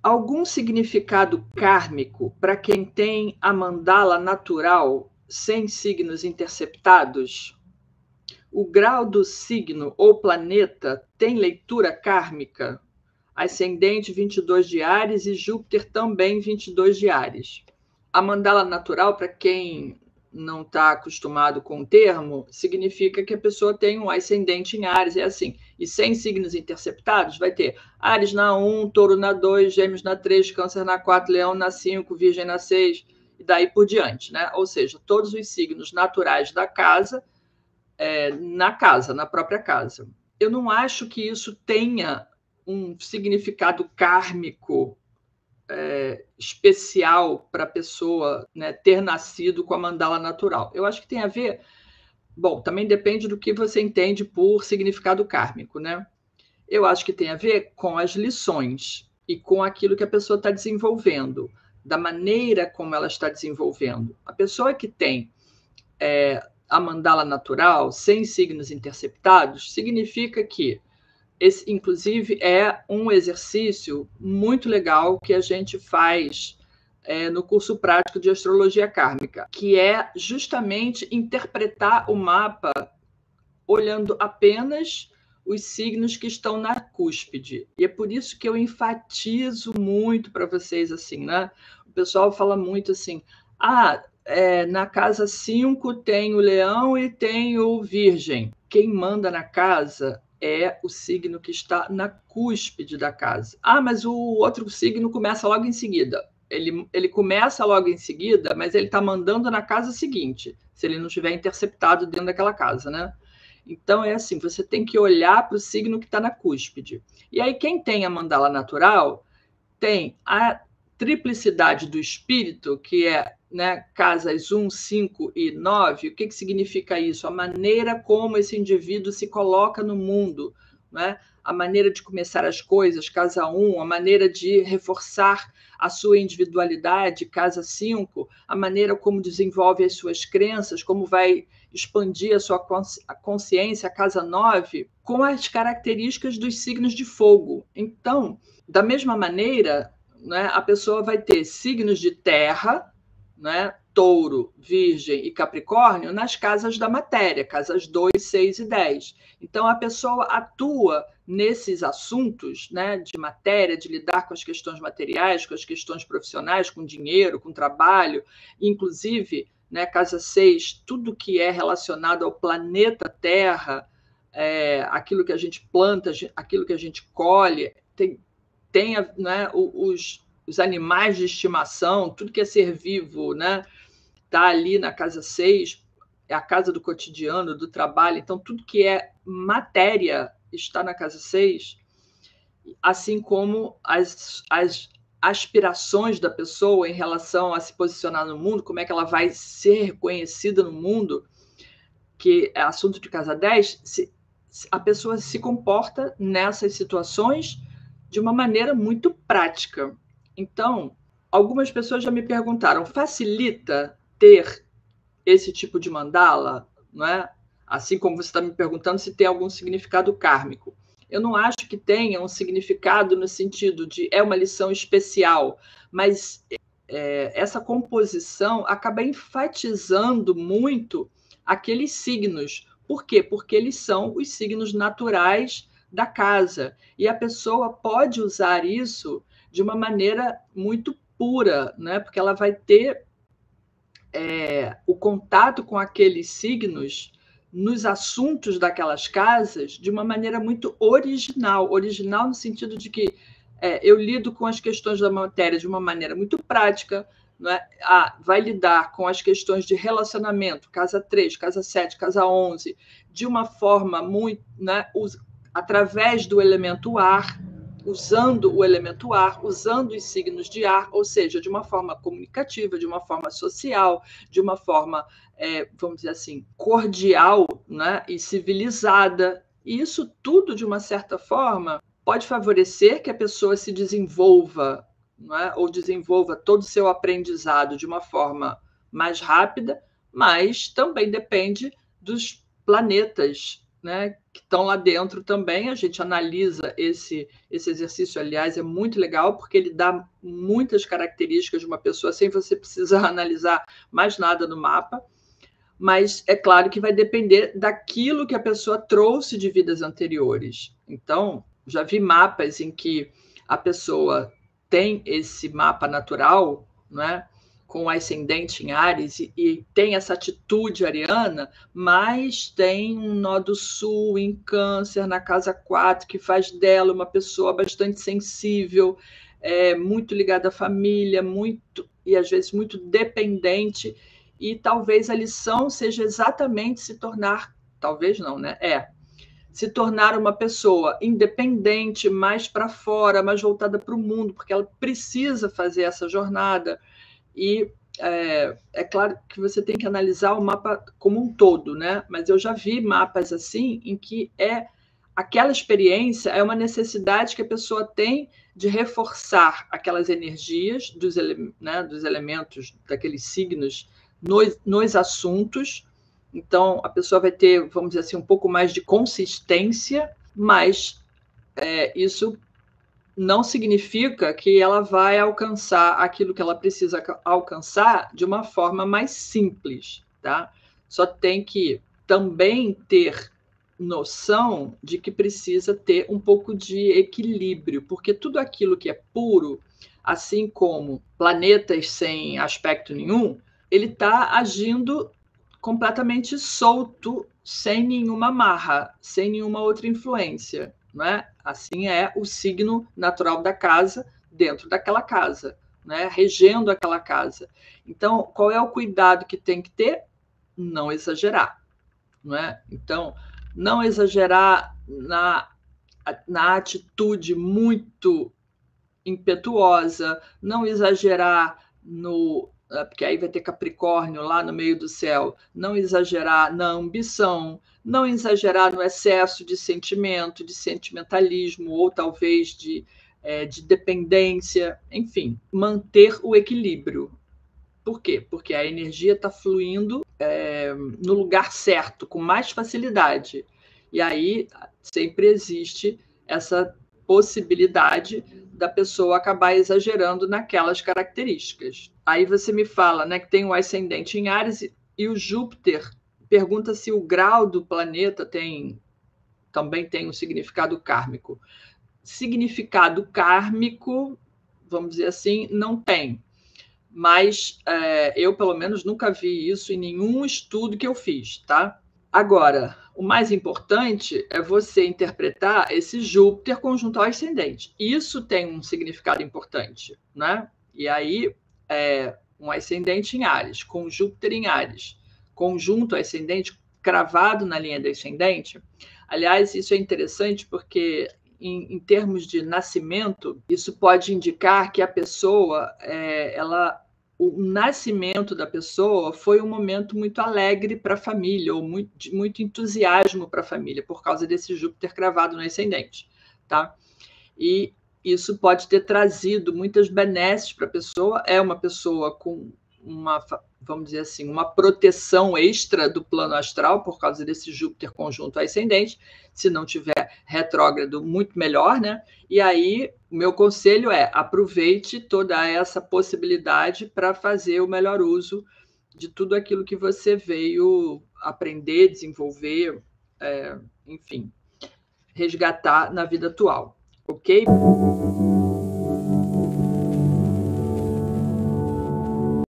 algum significado kármico para quem tem a mandala natural sem signos interceptados? O grau do signo ou planeta tem leitura kármica? Ascendente 22 de Áries e Júpiter também 22 de Áries. A mandala natural, para quem não está acostumado com o termo, significa que a pessoa tem um ascendente em Áries, é assim. E sem signos interceptados, vai ter Áries na 1, Touro na 2, Gêmeos na 3, Câncer na 4, Leão na 5, Virgem na 6, e daí por diante, né? Ou seja, todos os signos naturais da casa, na própria casa. Eu não acho que isso tenha um significado kármico especial para a pessoa, né, ter nascido com a mandala natural. Eu acho que tem a ver... Bom, também depende do que você entende por significado kármico, né? Eu acho que tem a ver com as lições e com aquilo que a pessoa está desenvolvendo, da maneira como ela está desenvolvendo. A pessoa que tem a mandala natural, sem signos interceptados, significa que esse, inclusive, é um exercício muito legal que a gente faz no curso prático de astrologia kármica, que é justamente interpretar o mapa olhando apenas os signos que estão na cúspide. E é por isso que eu enfatizo muito para vocês assim, né? O pessoal fala muito assim: na casa 5 tem o Leão e tem o Virgem. Quem manda na casa é o signo que está na cúspide da casa. Mas o outro signo começa logo em seguida. Ele começa logo em seguida, mas ele está mandando na casa seguinte, se ele não estiver interceptado dentro daquela casa, né? Então, é assim, você tem que olhar para o signo que está na cúspide. E aí, quem tem a mandala natural tem a triplicidade do espírito, que é, né, casas 1, 5 e 9. O que significa isso? A maneira como esse indivíduo se coloca no mundo, né? A maneira de começar as coisas, casa 1, a maneira de reforçar a sua individualidade, casa 5, a maneira como desenvolve as suas crenças, como vai expandir a sua consciência, casa 9, com as características dos signos de fogo. Então, da mesma maneira, né, a pessoa vai ter signos de terra, né, Touro, Virgem e Capricórnio nas casas da matéria, casas 2, 6 e 10. Então, a pessoa atua nesses assuntos, né, de matéria, de lidar com as questões materiais, com as questões profissionais, com dinheiro, com trabalho, inclusive, né, casa 6, tudo que é relacionado ao planeta Terra, aquilo que a gente planta, aquilo que a gente colhe, tem né, os animais de estimação, tudo que é ser vivo, né, está ali na casa 6, é a casa do cotidiano, do trabalho. Então, tudo que é matéria está na casa 6, assim como as aspirações da pessoa em relação a se posicionar no mundo, como é que ela vai ser reconhecida no mundo, que é assunto de casa 10, a pessoa se comporta nessas situações de uma maneira muito prática. Então, algumas pessoas já me perguntaram: facilita ter esse tipo de mandala? Não é? Assim como você está me perguntando se tem algum significado kármico. Eu não acho que tenha um significado no sentido de é uma lição especial, mas essa composição acaba enfatizando muito aqueles signos. Por quê? Porque eles são os signos naturais da casa. E a pessoa pode usar isso de uma maneira muito pura, né? Porque ela vai ter o contato com aqueles signos nos assuntos daquelas casas de uma maneira muito original. Original no sentido de que eu lido com as questões da matéria de uma maneira muito prática, não é? Vai lidar com as questões de relacionamento, casa 3, casa 7, casa 11, de uma forma muito, né, através do elemento ar, usando o elemento ar, usando os signos de ar, ou seja, de uma forma comunicativa, de uma forma social, de uma forma, vamos dizer assim, cordial, né, e civilizada. E isso tudo, de uma certa forma, pode favorecer que a pessoa se desenvolva, não é? Ou desenvolva todo o seu aprendizado de uma forma mais rápida, mas também depende dos planetas né, que estão lá dentro também. A gente analisa esse exercício, aliás, é muito legal, porque ele dá muitas características de uma pessoa sem você precisar analisar mais nada no mapa, mas é claro que vai depender daquilo que a pessoa trouxe de vidas anteriores. Então, já vi mapas em que a pessoa tem esse mapa natural, né, com ascendente em Áries, e tem essa atitude ariana, mas tem um nó do sul em Câncer, na casa 4, que faz dela uma pessoa bastante sensível, muito ligada à família, muito, e às vezes muito dependente, e talvez a lição seja exatamente se tornar, talvez não, né? Se tornar uma pessoa independente, mais para fora, mais voltada para o mundo, porque ela precisa fazer essa jornada. E é claro que você tem que analisar o mapa como um todo, né? Mas eu já vi mapas assim, em que aquela experiência é uma necessidade que a pessoa tem de reforçar aquelas energias dos elementos, daqueles signos, nos assuntos. Então, a pessoa vai ter, vamos dizer assim, um pouco mais de consistência, mas isso não significa que ela vai alcançar aquilo que ela precisa alcançar de uma forma mais simples, tá? Só tem que também ter noção de que precisa ter um pouco de equilíbrio, porque tudo aquilo que é puro, assim como planetas sem aspecto nenhum, ele está agindo completamente solto, sem nenhuma amarra, sem nenhuma outra influência, não é? Assim é o signo natural da casa dentro daquela casa, né? Regendo aquela casa. Então, qual é o cuidado que tem que ter? Não exagerar, não é? Então, não exagerar na atitude muito impetuosa, não exagerar porque aí vai ter Capricórnio lá no meio do céu, não exagerar na ambição, não exagerar no excesso de sentimento, de sentimentalismo, ou talvez de dependência, enfim, manter o equilíbrio. Por quê? Porque a energia está fluindo no lugar certo, com mais facilidade. E aí sempre existe essa possibilidade da pessoa acabar exagerando naquelas características. Aí você me fala, né, que tem o ascendente em Áries e o Júpiter pergunta se o grau do planeta também tem um significado kármico. Significado kármico, vamos dizer assim, não tem. Mas eu, pelo menos, nunca vi isso em nenhum estudo que eu fiz, tá? Agora, o mais importante é você interpretar esse Júpiter conjunto ao ascendente. Isso tem um significado importante, né? E aí, um ascendente em Áries, com Júpiter em Áries, conjunto ao ascendente, cravado na linha descendente. Aliás, isso é interessante porque, em termos de nascimento, isso pode indicar que a pessoa, o nascimento da pessoa foi um momento muito alegre para a família, ou de muito entusiasmo para a família, por causa desse Júpiter cravado no ascendente, tá? E isso pode ter trazido muitas benesses para a pessoa. É uma pessoa com vamos dizer assim, uma proteção extra do plano astral por causa desse Júpiter conjunto ascendente. Se não tiver retrógrado, muito melhor, né? E aí, o meu conselho é: aproveite toda essa possibilidade para fazer o melhor uso de tudo aquilo que você veio aprender, desenvolver, enfim, resgatar na vida atual, ok?